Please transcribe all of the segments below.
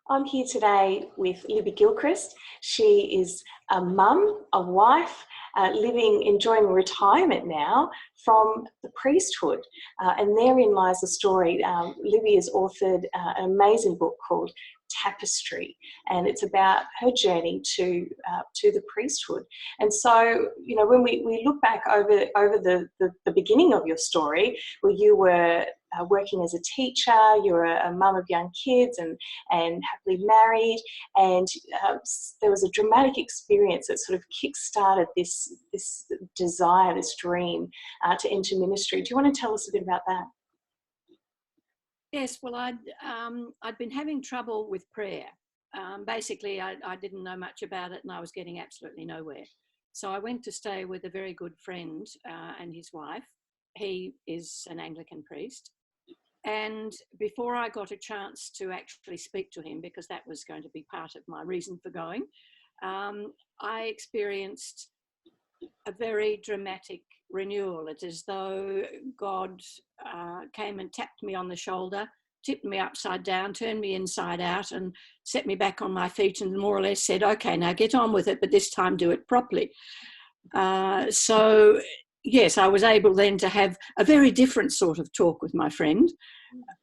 I'm here today with Libby Gilchrist. She is a mum, a wife, enjoying retirement now from the priesthood. And therein lies the story. Libby has authored an amazing book called Tapestry, and it's about her journey to the priesthood. And so, you know, when we look back over the beginning of your story, where you were working as a teacher, you were a mum of young kids and happily married, and there was a dramatic experience that sort of kick-started this desire, this dream to enter ministry. Do you want to tell us a bit about that? Yes, well, I'd been having trouble with prayer. Basically, I didn't know much about it and I was getting absolutely nowhere. So I went to stay with a very good friend and his wife. He is an Anglican priest. And before I got a chance to actually speak to him, because that was going to be part of my reason for going, I experienced a very dramatic renewal. It's as though God came and tapped me on the shoulder, tipped me upside down, turned me inside out and set me back on my feet and more or less said, okay, now get on with it, but this time do it properly. So yes, I was able then to have a very different sort of talk with my friend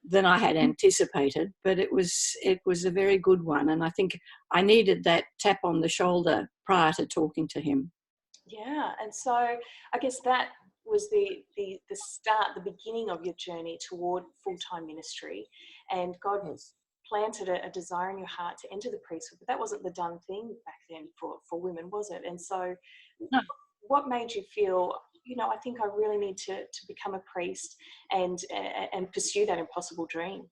than I had anticipated, but it was a very good one. And I think I needed that tap on the shoulder prior to talking to him. Yeah, and so I guess that was the start, the beginning of your journey toward full-time ministry, and God planted a desire in your heart to enter the priesthood, but that wasn't the done thing back then for women, was it? And so No. What made you feel, you know, I think I really need to become a priest and pursue that impossible dream?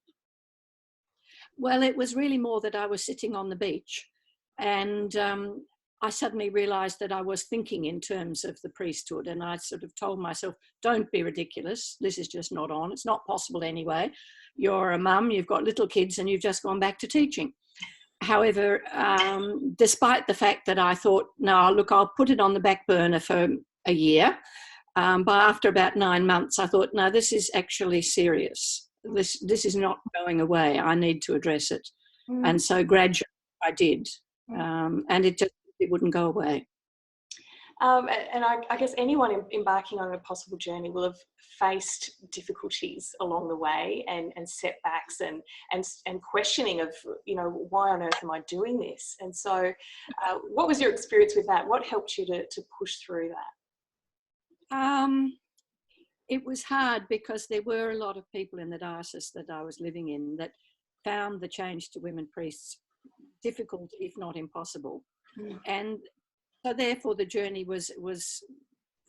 Well, it was really more that I was sitting on the beach and I suddenly realised that I was thinking in terms of the priesthood, and I sort of told myself, don't be ridiculous, this is just not on, it's not possible anyway. You're a mum, you've got little kids and you've just gone back to teaching. However, despite the fact that I thought, no, look, I'll put it on the back burner for a year, but after about 9 months I thought, no, this is actually serious. This is not going away. I need to address it. And so gradually I did. And it wouldn't go away. And I guess anyone embarking on a possible journey will have faced difficulties along the way and setbacks and questioning of, you know, why on earth am I doing this? And so what was your experience with that? What helped you to push through that? It was hard because there were a lot of people in the diocese that I was living in that found the change to women priests difficult, if not impossible. And so therefore the journey was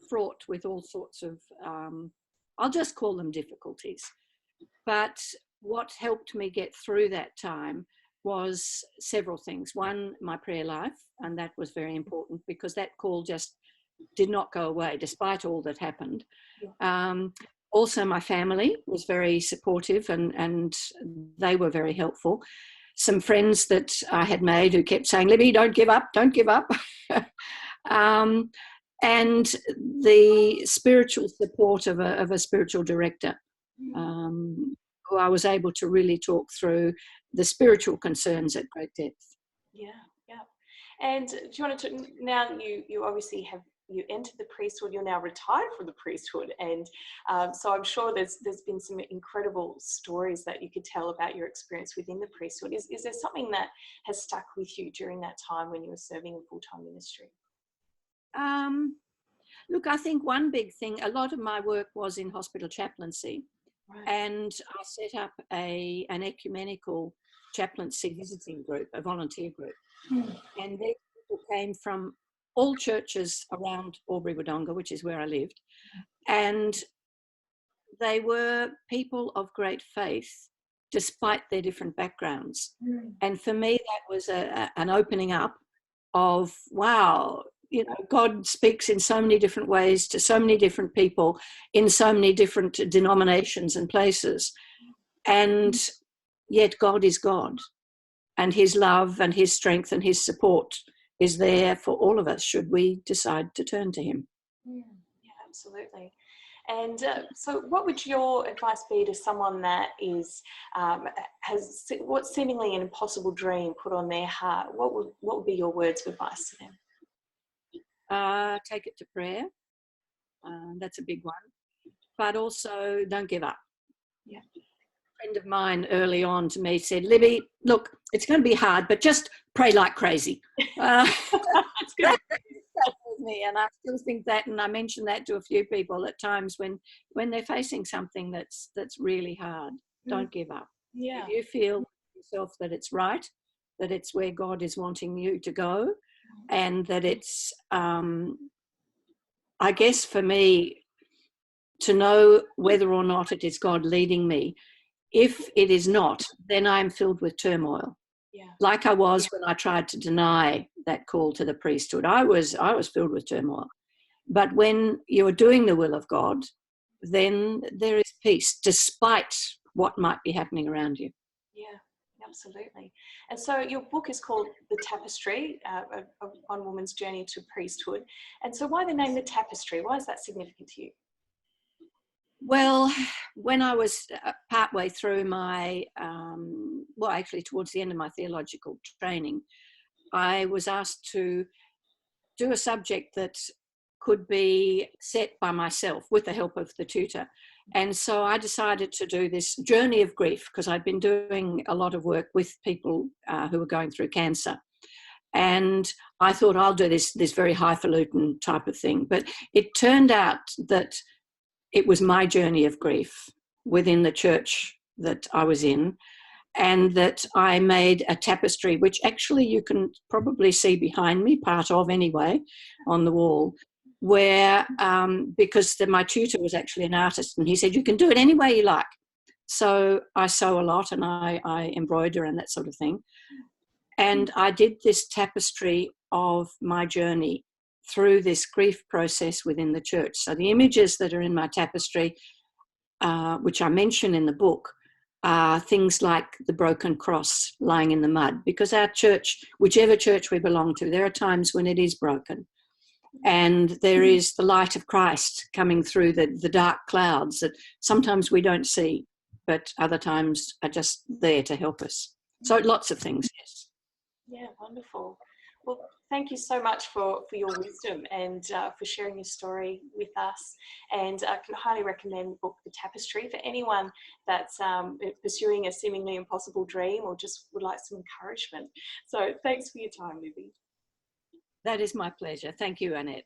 fraught with all sorts of, I'll just call them difficulties. But what helped me get through that time was several things. One, my prayer life, and that was very important because that call just did not go away despite all that happened. Also my family was very supportive and they were very helpful. Some friends that I had made who kept saying, Libby, don't give up, don't give up. And the spiritual support of a spiritual director, who I was able to really talk through the spiritual concerns at great depth. Yeah. And do you want to, now that you obviously you entered the priesthood, you're now retired from the priesthood, and so I'm sure there's been some incredible stories that you could tell about your experience within the priesthood. Is there something that has stuck with you during that time when you were serving in full-time ministry? Look, I think one big thing, a lot of my work was in hospital chaplaincy, and I set up an ecumenical chaplaincy visiting group, a volunteer group, and these people came from all churches around Albury-Wodonga, which is where I lived, and they were people of great faith despite their different backgrounds. And for me that was an opening up of, wow, you know, God speaks in so many different ways to so many different people in so many different denominations and places, and yet God is God, and his love and his strength and his support is there for all of us should we decide to turn to him. Yeah, absolutely. And so what would your advice be to someone that is has what's seemingly an impossible dream put on their heart? What would be your words of advice to them? Take it to prayer. That's a big one. But also don't give up. Yeah. A friend of mine early on to me said, Libby, look, it's going to be hard, but just pray like crazy. That's good. With me, and I still think that, and I mention that to a few people at times when they're facing something that's really hard. Don't give up. Yeah. If you feel yourself that it's right, that it's where God is wanting you to go, and that it's I guess for me to know whether or not it is God leading me. If it is not, then I'm filled with turmoil. Yeah. Like I was when I tried to deny that call to the priesthood. I was filled with turmoil. But when you're doing the will of God, then there is peace, despite what might be happening around you. Yeah, absolutely. And so your book is called The Tapestry, one woman's journey to priesthood. And so why the name The Tapestry? Why is that significant to you? Well, when I was partway through my, actually towards the end of my theological training, I was asked to do a subject that could be set by myself with the help of the tutor. And so I decided to do this journey of grief, because I'd been doing a lot of work with people who were going through cancer. And I thought I'll do this very highfalutin type of thing. But it turned out that it was my journey of grief within the church that I was in, and that I made a tapestry, which actually you can probably see behind me, part of anyway, on the wall, where, because my tutor was actually an artist, and he said, you can do it any way you like. So I sew a lot, and I embroider and that sort of thing. And I did this tapestry of my journey through this grief process within the church. So the images that are in my tapestry, which I mention in the book, are things like the broken cross lying in the mud, because our church, whichever church we belong to, there are times when it is broken. And there is the light of Christ coming through the dark clouds that sometimes we don't see, but other times are just there to help us. So lots of things, yes. Yeah, wonderful. Well, thank you so much for your wisdom and for sharing your story with us. And I can highly recommend the book, The Tapestry, for anyone that's pursuing a seemingly impossible dream or just would like some encouragement. So thanks for your time, Libby. That is my pleasure. Thank you, Annette.